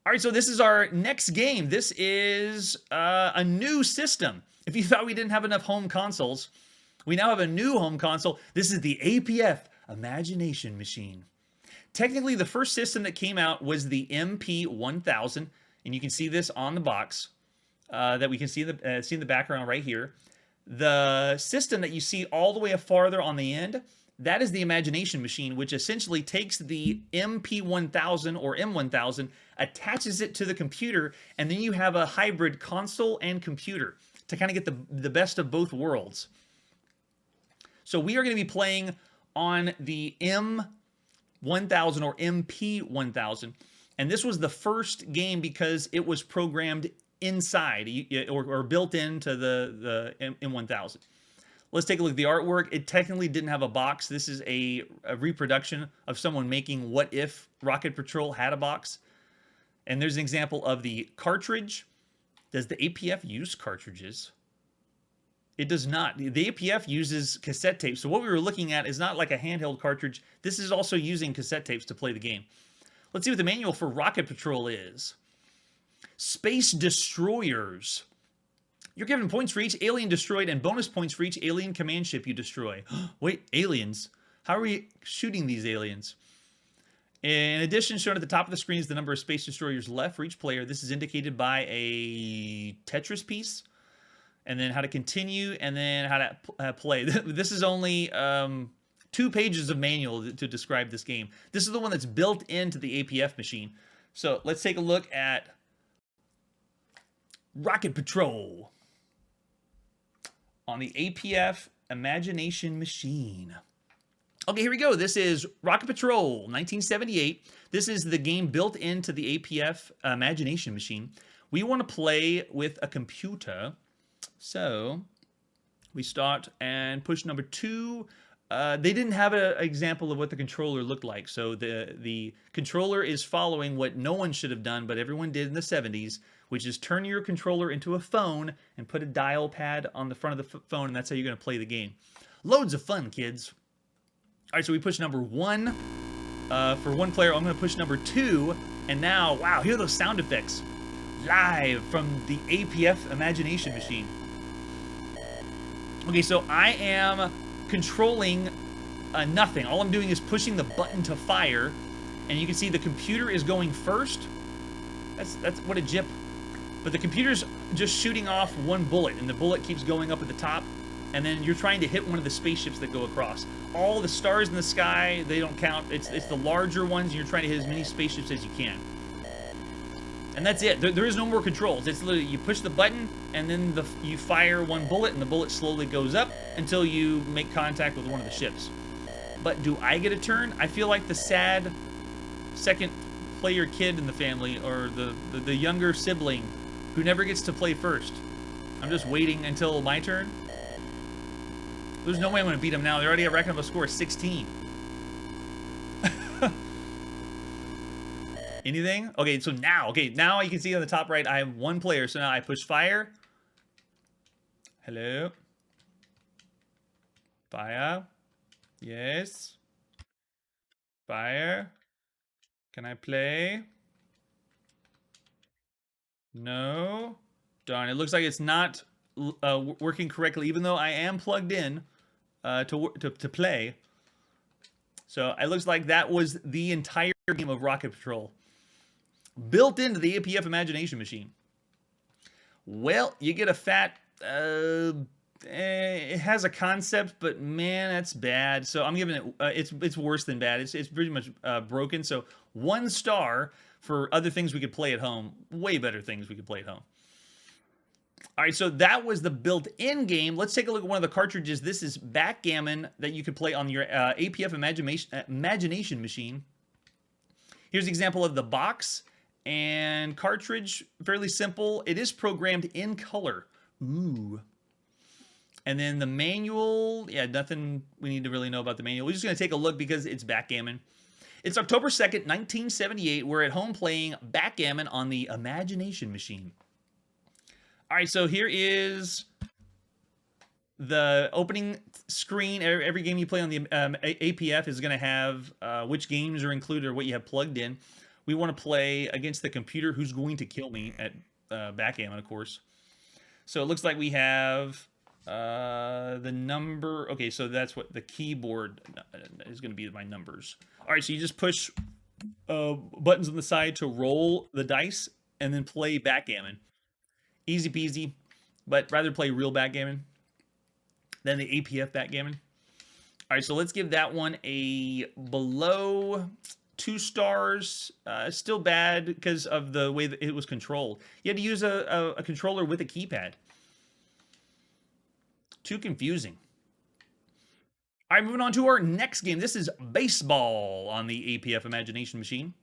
All right, so this is our next game. This is a new system. If you thought we didn't have enough home consoles, we now have a new home console. This is the APF Imagination Machine. Technically, the first system that came out was the MP-1000, and you can see this on the box that we can see in the background right here. The system that you see all the way farther on the end, that is the Imagination Machine, which essentially takes the MP-1000 or M1000, attaches it to the computer, and then you have a hybrid console and computer to kind of get the best of both worlds. So we are going to be playing on the M1000 or MP1000, and this was the first game because it was programmed inside or built into the M1000. Let's take a look at the artwork. It technically didn't have a box. This is a reproduction of someone making what if Rocket Patrol had a box. And there's an example of the cartridge. Does the APF use cartridges? It does not. The APF uses cassette tapes. So what we were looking at is not like a handheld cartridge. This is also using cassette tapes to play the game. Let's see what the manual for Rocket Patrol is. Space Destroyers. You're given points for each alien destroyed and bonus points for each alien command ship you destroy. Wait, aliens? How are we shooting these aliens? In addition, shown at the top of the screen is the number of Space Destroyers left for each player. This is indicated by a Tetris piece. And then how to continue, and then how to play. This is only 2 pages of manual to describe this game. This is the one that's built into the APF machine. So let's take a look at Rocket Patrol on the APF Imagination Machine. Okay, here we go. This is Rocket Patrol 1978. This is the game built into the APF Imagination Machine. We want to play with a computer. So we start and push number 2. They didn't have an example of what the controller looked like. So the controller is following what no one should have done, but everyone did in the 70s, which is turn your controller into a phone and put a dial pad on the front of the phone, and that's how you're going to play the game. Loads of fun, kids. All right, so we push number 1 for one player. I'm going to push number 2, and now, wow, hear those sound effects live from the APF Imagination Machine. Okay, so I am controlling nothing. All I'm doing is pushing the button to fire, and you can see the computer is going first. That's what a jip. But the computer's just shooting off one bullet, and the bullet keeps going up at the top, and then you're trying to hit one of the spaceships that go across. All the stars in the sky, they don't count. It's the larger ones, and you're trying to hit as many spaceships as you can. And that's it. There is no more controls. It's literally you push the button, and then you fire one bullet, and the bullet slowly goes up until you make contact with one of the ships. But do I get a turn? I feel like the sad second player kid in the family, or the younger sibling who never gets to play first. I'm just waiting until my turn. There's no way I'm going to beat them now. They're already racking up a score of 16. Anything? Okay, so now you can see on the top right, I have 1 player. So now I push fire. Hello. Fire. Yes. Fire. Can I play? No. Darn, it looks like it's not working correctly, even though I am plugged in to play. So it looks like that was the entire game of Rocket Patrol, built into the APF Imagination Machine. Well, you get a fat... it has a concept, but man, that's bad. So I'm giving it... it's worse than bad. It's pretty much broken. So 1 star for other things we could play at home. Way better things we could play at home. All right, so that was the built-in game. Let's take a look at one of the cartridges. This is Backgammon that you could play on your APF Imagination Machine. Here's an example of the box and cartridge. Fairly simple. It is programmed in color. Ooh. And then the manual, yeah, nothing we need to really know about the manual. We're just going to take a look because it's Backgammon. It's October 2nd, 1978. We're at home playing Backgammon on the Imagination Machine. All right, so here is the opening screen. Every game you play on the APF is going to have which games are included or what you have plugged in. We want to play against the computer who's going to kill me at backgammon, of course. So it looks like we have the number. Okay, so that's what the keyboard is going to be, my numbers. All right, so you just push buttons on the side to roll the dice and then play backgammon. Easy peasy, but rather play real backgammon than the APF backgammon. All right, so let's give that one a below 2 stars. Still bad because of the way that it was controlled. You had to use a controller with a keypad. Too confusing. All right, moving on to our next game. This is baseball on the APF Imagination Machine.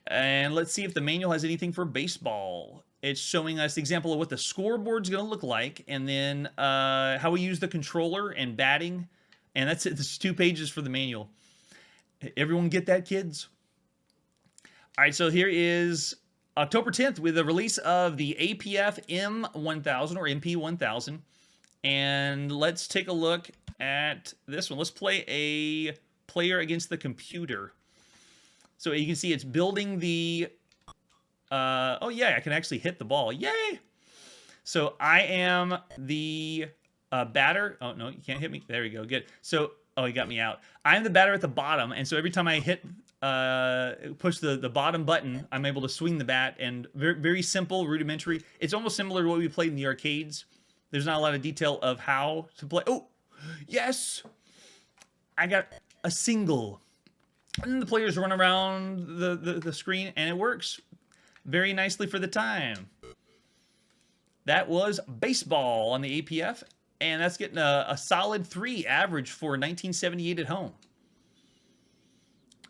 And let's see if the manual has anything for baseball. It's showing us the example of what the scoreboard's going to look like, and then how we use the controller and batting. And that's it. There's 2 pages for the manual. Everyone get that, kids? All right, so here is October 10th with the release of the APF M1000 or MP-1000. And let's take a look at this one. Let's play a player against the computer. So you can see it's building the... oh, yeah, I can actually hit the ball. Yay! So I am the batter. Oh, no, you can't hit me. There we go. Good. So, oh, he got me out. I'm the batter at the bottom, and so every time I hit, push the bottom button, I'm able to swing the bat, and very, very simple, rudimentary. It's almost similar to what we played in the arcades. There's not a lot of detail of how to play. Oh, yes! I got a single. And then the players run around the screen, and it works very nicely for the time. That was baseball on the APF, and that's getting a solid 3 average for 1978 at home.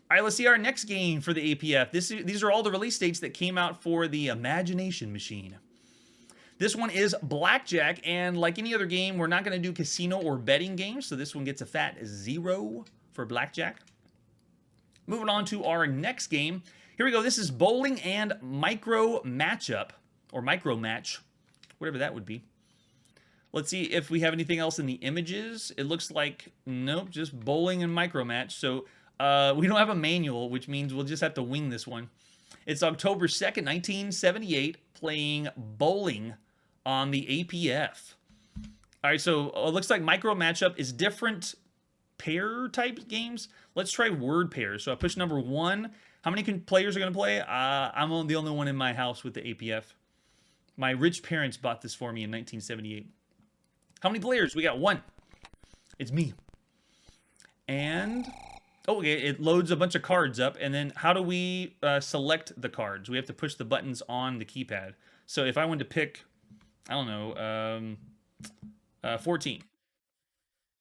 All right, let's see our next game for the APF. These are all the release dates that came out for the Imagination Machine. This one is Blackjack, and like any other game, we're not going to do casino or betting games, so this one gets a fat 0 for Blackjack. Moving on to our next game. Here we go. This is bowling and micro matchup, or micro match, whatever that would be. Let's see if we have anything else in the images. It looks like, nope, just bowling and micro match. So we don't have a manual, which means we'll just have to wing this one. It's October 2nd, 1978, playing bowling on the APF. All right, so it looks like micro matchup is different pair type games. Let's try word pairs. So I push number 1. How many players are going to play? I'm the only one in my house with the APF. My rich parents bought this for me in 1978. How many players? We got 1. It's me. And, oh, okay, it loads a bunch of cards up. And then how do we select the cards? We have to push the buttons on the keypad. So if I wanted to pick, I don't know, 14.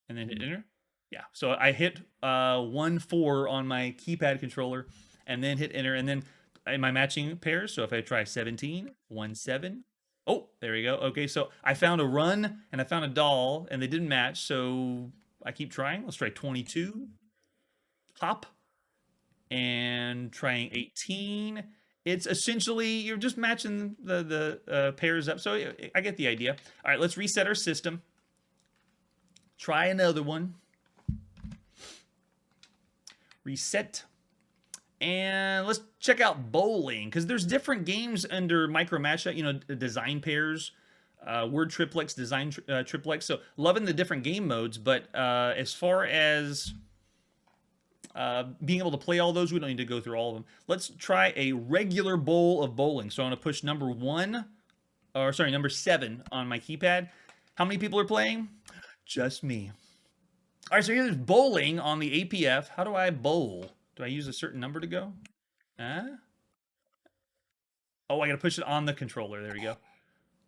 And then hit enter. Yeah, so I hit 1-4 on my keypad controller and then hit enter. And then in my matching pairs, so if I try 17, 1-7. Oh, there we go. Okay, so I found a run and I found a doll and they didn't match. So I keep trying. Let's try 22. Hop. And trying 18. It's essentially, you're just matching the pairs up. So I get the idea. All right, let's reset our system. Try another one. Reset. And let's check out bowling, because there's different games under micro matchup, you know, design pairs, word triplex, design triplex. So loving the different game modes, but as far as being able to play all those, we don't need to go through all of them. Let's try a regular bowl of bowling. So I'm going to push number 7 on my keypad. How many people are playing? Just me. All right, so here's bowling on the APF. How do I bowl? Do I use a certain number to go? Oh, I got to push it on the controller. There we go.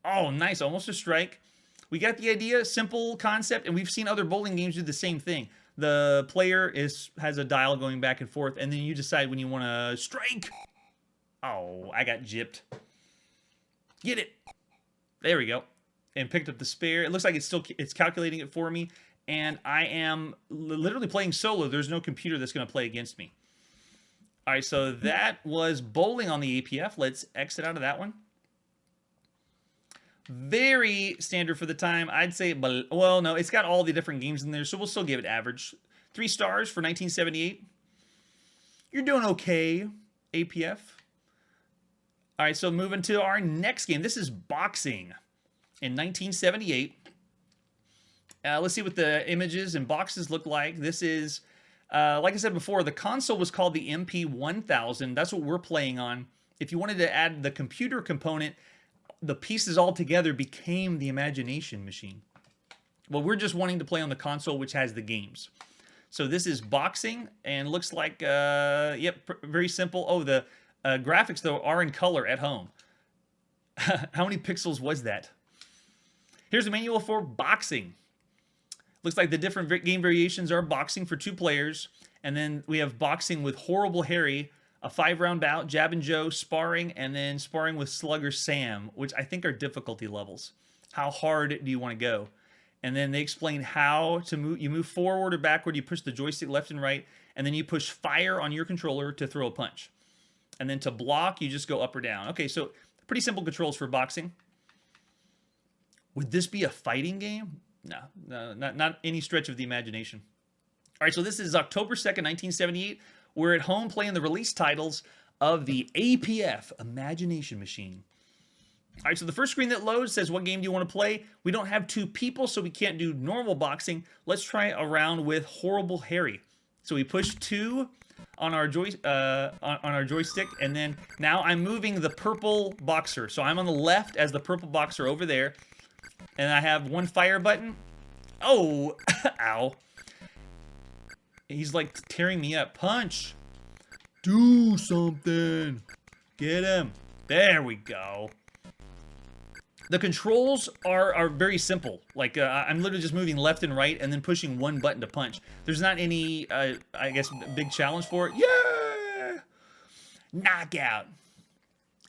Oh, nice. Almost a strike. We got the idea. Simple concept, and we've seen other bowling games do the same thing. The player has a dial going back and forth, and then you decide when you want to strike. Oh, I got gypped. Get it. There we go. And picked up the spare. It looks like it's calculating it for me. And I am literally playing solo. There's no computer that's going to play against me. All right, so that was bowling on the APF. Let's exit out of that one. Very standard for the time. I'd say, well, no, it's got all the different games in there, so we'll still give it average. 3 stars for 1978. You're doing okay. APF. All right, so moving to our next game. This is boxing in 1978. Let's see what the images and boxes look like. This is, like I said before, the console was called the MP-1000. That's what we're playing on. If you wanted to add the computer component, the pieces all together became the Imagination Machine. Well, we're just wanting to play on the console, which has the games. So this is boxing, and looks like, yep, very simple. Oh, the graphics, though, are in color at home. How many pixels was that? Here's a manual for boxing. Looks like the different game variations are boxing for 2 players, and then we have boxing with Horrible Harry, a 5-round bout, Jabbin' Joe, sparring, and then sparring with Slugger Sam, which I think are difficulty levels. How hard do you want to go? And then they explain how to move. You move forward or backward, you push the joystick left and right, and then you push fire on your controller to throw a punch. And then to block, you just go up or down. Okay, so pretty simple controls for boxing. Would this be a fighting game? No, not any stretch of the imagination. All right, so this is October 2nd, 1978. We're at home playing the release titles of the APF Imagination Machine. All right, so the first screen that loads says, what game do you want to play? We don't have 2 people, so we can't do normal boxing. Let's try a round with Horrible Harry. So we push 2 on our joystick, and then now I'm moving the purple boxer. So I'm on the left as the purple boxer over there, and I have 1 fire button. Oh, ow. He's like tearing me up. Punch. Do something. Get him. There we go. The controls are very simple. Like, I'm literally just moving left and right and then pushing 1 button to punch. There's not any, I guess, big challenge for it. Yeah! Knockout.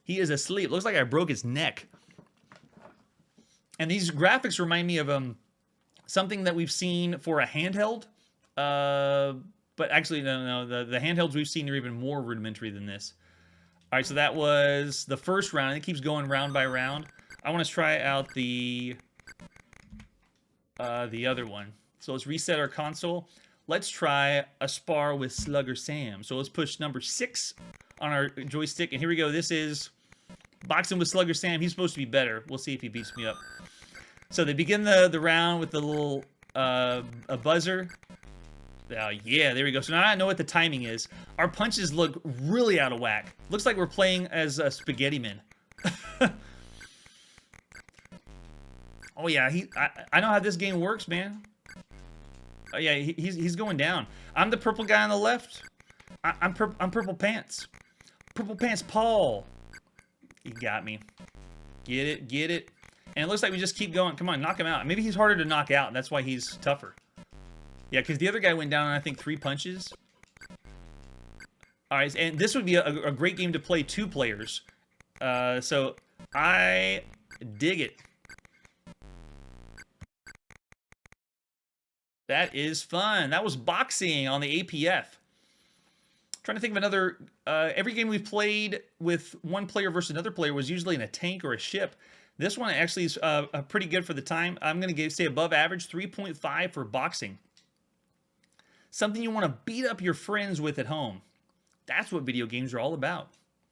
He is asleep. Looks like I broke his neck. And these graphics remind me of something that we've seen for a handheld. But actually, no. The handhelds we've seen are even more rudimentary than this. All right, so that was the first round. It keeps going round by round. I want to try out the other one. So let's reset our console. Let's try a spar with Slugger Sam. So let's push number 6 on our joystick. And here we go. This is boxing with Slugger Sam. He's supposed to be better. We'll see if he beats me up. So they begin the round with the little a buzzer. Oh, yeah, there we go. So now I know what the timing is. Our punches look really out of whack. Looks like we're playing as spaghetti men. Oh yeah, I know how this game works, man. Oh yeah, he's going down. I'm the purple guy on the left. I'm Purple Pants. Purple Pants Paul. He got me. Get it. And it looks like we just keep going. Come on, knock him out. Maybe he's harder to knock out, and that's why he's tougher. Yeah, because the other guy went down on, I think, 3 punches. All right, and this would be a great game to play 2 players. So I dig it. That is fun. That was boxing on the APF. Trying to think of another. Every game we've played with 1 player versus another player was usually in a tank or a ship. This one actually is pretty good for the time. I'm going to say above average, 3.5 for boxing. Something you want to beat up your friends with at home. That's what video games are all about.